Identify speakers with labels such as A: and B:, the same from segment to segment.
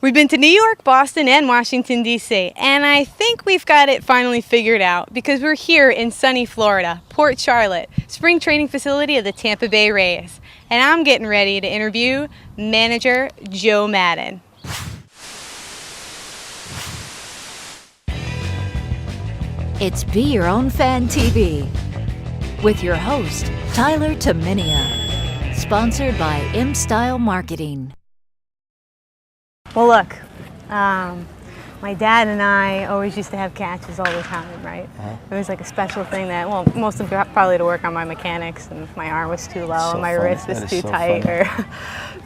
A: We've been to New York, Boston, and Washington, D.C., and I think we've got it finally figured out because we're here in sunny Florida, Port Charlotte, spring training facility of the Tampa Bay Rays, and I'm getting ready to interview manager Joe Maddon.
B: It's Be Your Own Fan TV with your host, Tyler Taminia, sponsored by M-Style Marketing.
A: Well, look, my dad and I always used to have catches all the time, right? It was like a special thing that, well, most of it probably to work on my mechanics, and my arm was too low and my wrist was too tight.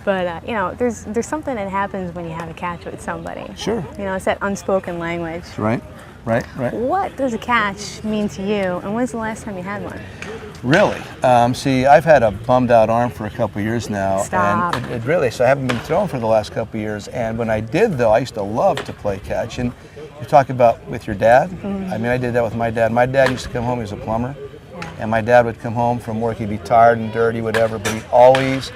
A: But, you know, there's something that happens when you have a catch with somebody.
C: Sure.
A: You know, it's that unspoken language.
C: Right.
A: What does a catch mean to you, and when's the last time you had one?
C: Really? See, I've had a bummed out arm for a couple of years now.
A: Stop.
C: And it really, so I haven't been throwing for the last couple of years. And when I did, though, I used to love to play catch. And you talk about with your dad. I mean, I did that with my dad. My dad used to come home, he was a plumber. And my dad would come home from work, he'd be tired and dirty, whatever, but we'd always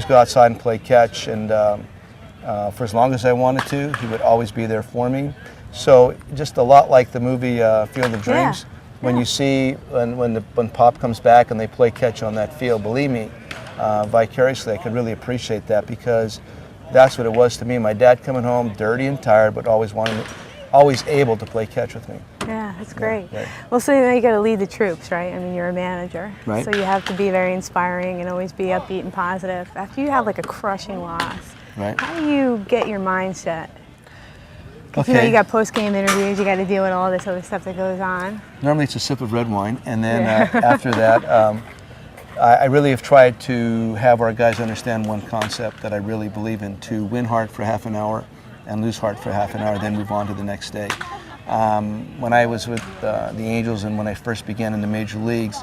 C: go outside and play catch. And for as long as I wanted to, he would always be there for me. So just a lot like the movie Field of Dreams.
A: Yeah.
C: When you see when Pop comes back and they play catch on that field, believe me, vicariously I could really appreciate that, because that's what it was to me. My dad coming home dirty and tired, but always able to play catch with me.
A: Yeah, that's great.
C: Yeah, right.
A: Well, so now you got to lead the troops, right? I mean, you're a manager,
C: right?
A: So you have to be very inspiring and always be upbeat and positive. After you have like a crushing loss,
C: right?
A: How do you get your mindset?
C: Okay.
A: You know, you got post-game interviews, you got to deal with all this other stuff that goes on.
C: Normally it's a sip of red wine, and then after that, I really have tried to have our guys understand one concept that I really believe in: to win hard for half an hour and lose hard for half an hour, then move on to the next day. When I was with the Angels and when I first began in the major leagues,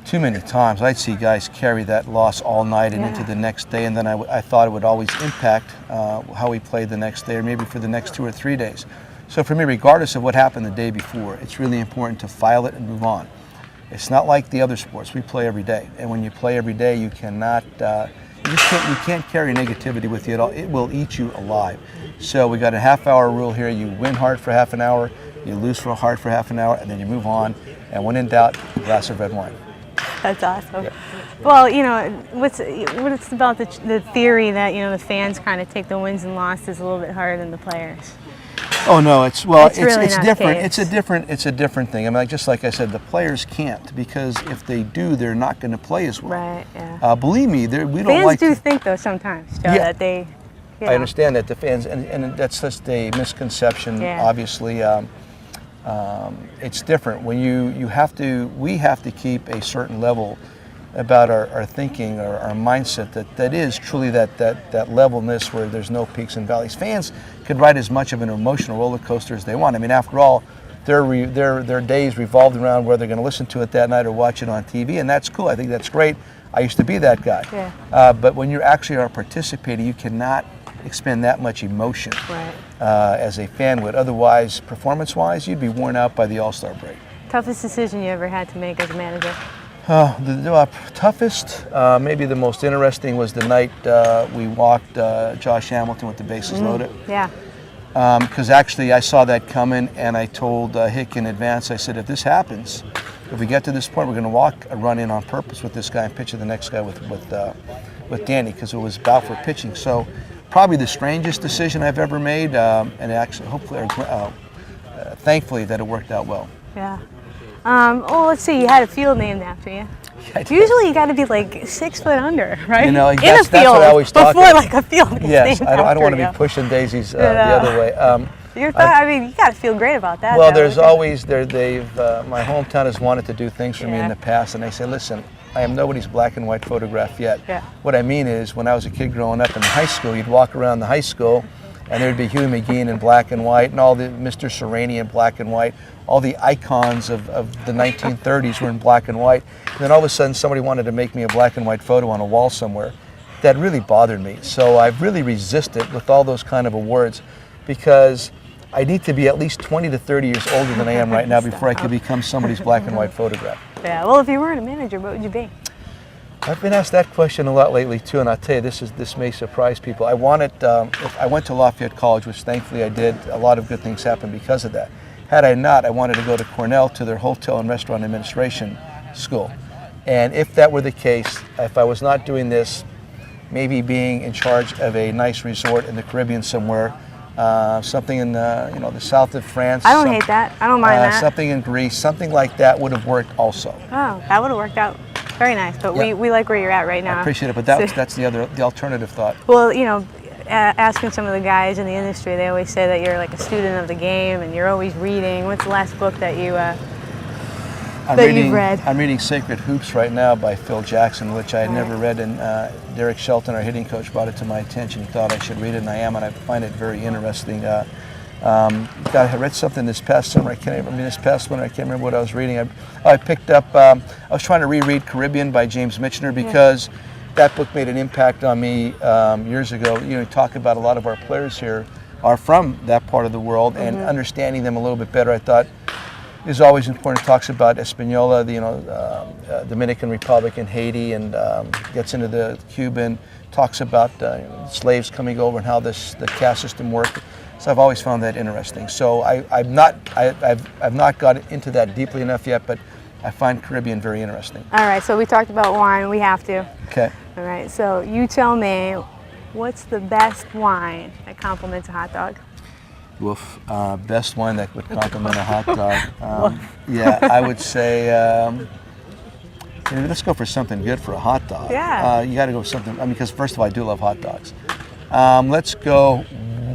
C: too many times I'd see guys carry that loss all night and into the next day, and then I thought it would always impact how we played the next day, or maybe for the next 2 or 3 days. So for me, regardless of what happened the day before, it's really important to file it and move on. It's not like the other sports. We play every day, and when you play every day, you cannot, you can't carry negativity with you at all. It will eat you alive. So we got a half-hour rule here. You win hard for half an hour, you lose hard for half an hour, and then you move on. And when in doubt, a glass of red wine.
A: That's awesome.
C: Yeah.
A: Well, you know, what's about the theory that, you know, the fans kind of take the wins and losses a little bit harder than the players?
C: Oh no, it's
A: really
C: it's
A: not
C: different.
A: the case.
C: It's a different thing. I mean, just like I said, the players can't, because if they do, they're not going to play as well.
A: Right. Yeah.
C: Believe me, we don't
A: Fans
C: like.
A: do think though sometimes, Joe, that they. You know.
C: I understand that the fans, and that's just a misconception.
A: Yeah.
C: Obviously, it's different when we have to keep a certain level about our thinking, our mindset, that is truly that levelness where there's no peaks and valleys. Fans could ride as much of an emotional roller coaster as they want. I mean, after all, their days revolved around where they're going to listen to it that night or watch it on TV, and that's cool. I think that's great. I used to be that guy.
A: Yeah.
C: But when you actually are participating, you cannot expend that much emotion as a fan would. Otherwise, performance-wise, you'd be worn out by the All-Star break.
A: Toughest decision you ever had to make as a manager?
C: The toughest, maybe the most interesting, was the night we walked Josh Hamilton with the bases loaded.
A: Yeah.
C: Because actually I saw that coming, and I told Hick in advance, I said, if this happens, if we get to this point, we're going to walk a run in on purpose with this guy and pitch to the next guy with Danny, because it was about for pitching. So probably the strangest decision I've ever made, and actually, hopefully, thankfully, that it worked out well.
A: Yeah. Well, let's see. You had a field named after you.
C: Yeah,
A: usually, you got to be like 6 foot under, right?
C: You know,
A: in
C: that's
A: a field
C: what I always talk
A: before
C: about.
A: Like a field. Gets
C: Yes,
A: named
C: I don't want to
A: after
C: be pushing daisies the
A: Yeah.
C: other way.
A: I mean, you got to feel great about that.
C: Well,
A: though,
C: there's
A: because-
C: always my hometown has wanted to do things for me in the past, and they say, listen, I am nobody's black and white photograph yet.
A: Yeah.
C: What I mean is, when I was a kid growing up in high school, you'd walk around the high school, and there'd be Huey McGean in black and white, and all the Mr. Serrani in black and white. All the icons of the 1930s were in black and white. And then all of a sudden, somebody wanted to make me a black and white photo on a wall somewhere. That really bothered me. So I've really resisted with all those kind of awards, because I need to be at least 20 to 30 years older than I am right now before I could become somebody's black and white photograph.
A: Yeah. Well, if you weren't a manager, what would you be?
C: I've been asked that question a lot lately too, and I'll tell you, this may surprise people. I wanted, if I went to Lafayette College, which thankfully I did. A lot of good things happened because of that. Had I not, I wanted to go to Cornell to their hotel and restaurant administration school. And if that were the case, if I was not doing this, maybe being in charge of a nice resort in the Caribbean somewhere, something in the south of France.
A: I don't hate that. I don't mind that.
C: Something in Greece, something like that would have worked also.
A: Oh, that would have worked out very nice. But
C: Yeah.
A: we like where you're at right now.
C: I appreciate it, but that's the alternative thought.
A: Well, asking some of the guys in the industry, they always say that you're like a student of the game and you're always reading. What's the last book that you've read?
C: I'm reading Sacred Hoops right now by Phil Jackson, which I had never read, and Derek Shelton, our hitting coach, brought it to my attention. He thought I should read it, and I am, and I find it very interesting. I read something this past summer. I can't remember what I was reading. I picked up. I was trying to reread Caribbean by James Michener because that book made an impact on me years ago. You talk about a lot of our players here are from that part of the world, and understanding them a little bit better, I thought, is always important. It talks about Hispaniola, Dominican Republic and Haiti, and gets into the Cuban. Talks about slaves coming over and how the caste system worked. So I've always found that interesting. So I've not got into that deeply enough yet, but I find Caribbean very interesting.
A: All right, so we talked about wine. We have to.
C: Okay.
A: All right, so you tell me, what's the best wine that complements a hot dog?
C: Woof. Best wine that would complement a hot dog. Yeah, I would say, let's go for something good for a hot dog.
A: Yeah.
C: You got to go with something, because first of all, I do love hot dogs. Let's go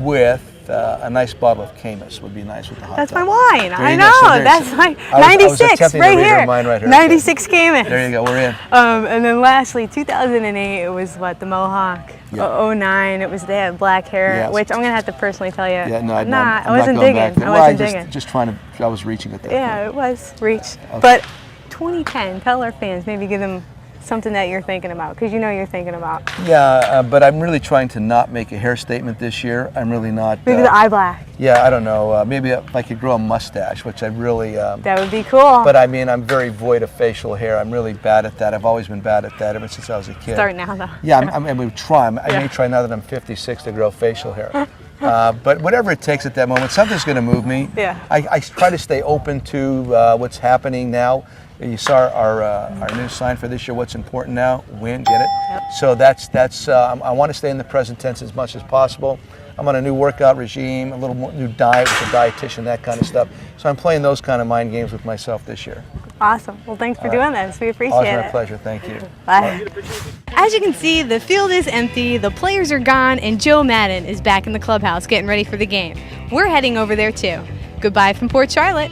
C: with a nice bottle of Camus would be nice with the hot
A: That's
C: dog.
A: my wine. I
C: go.
A: know.
C: So
A: That's my
C: I was
A: 96
C: attempting
A: right
C: to read
A: here.
C: her mind right here.
A: 96 Camus.
C: There you go. We're in.
A: And then lastly, 2008, it was what, the Mohawk.
C: Yeah.
A: 09, it was, they had black hair,
C: Yes.
A: which I'm going to have to personally tell you.
C: Yeah, no,
A: I
C: I'm
A: wasn't
C: not going
A: digging.
C: back there.
A: I
C: Well,
A: wasn't digging.
C: just trying to, I was reaching at that
A: Yeah,
C: point.
A: it was reach. But 2010, tell our fans, maybe give them something that you're thinking about, because you're thinking about.
C: Yeah, but I'm really trying to not make a hair statement this year. I'm really not.
A: Maybe the eye black.
C: Yeah, I don't know. Maybe if I could grow a mustache, which I really.
A: That would be cool.
C: But I'm very void of facial hair. I'm really bad at that. I've always been bad at that ever since I was a kid.
A: Start now, though.
C: Yeah, I may try. I may try now that I'm 56 to grow facial hair. But whatever it takes at that moment, something's going to move me.
A: Yeah.
C: I try to stay open to what's happening now. You saw our new sign for this year. What's important now? Win, get it.
A: Yep.
C: So that's. I want to stay in the present tense as much as possible. I'm on a new workout regime, a little more new diet with a dietitian, that kind of stuff. So I'm playing those kind of mind games with myself this year.
A: Awesome. Well, thanks for doing this. We appreciate
C: Always
A: it.
C: my pleasure. Thank you.
A: Bye. As you can see, the field is empty, the players are gone, and Joe Maddon is back in the clubhouse getting ready for the game. We're heading over there too. Goodbye from Port Charlotte.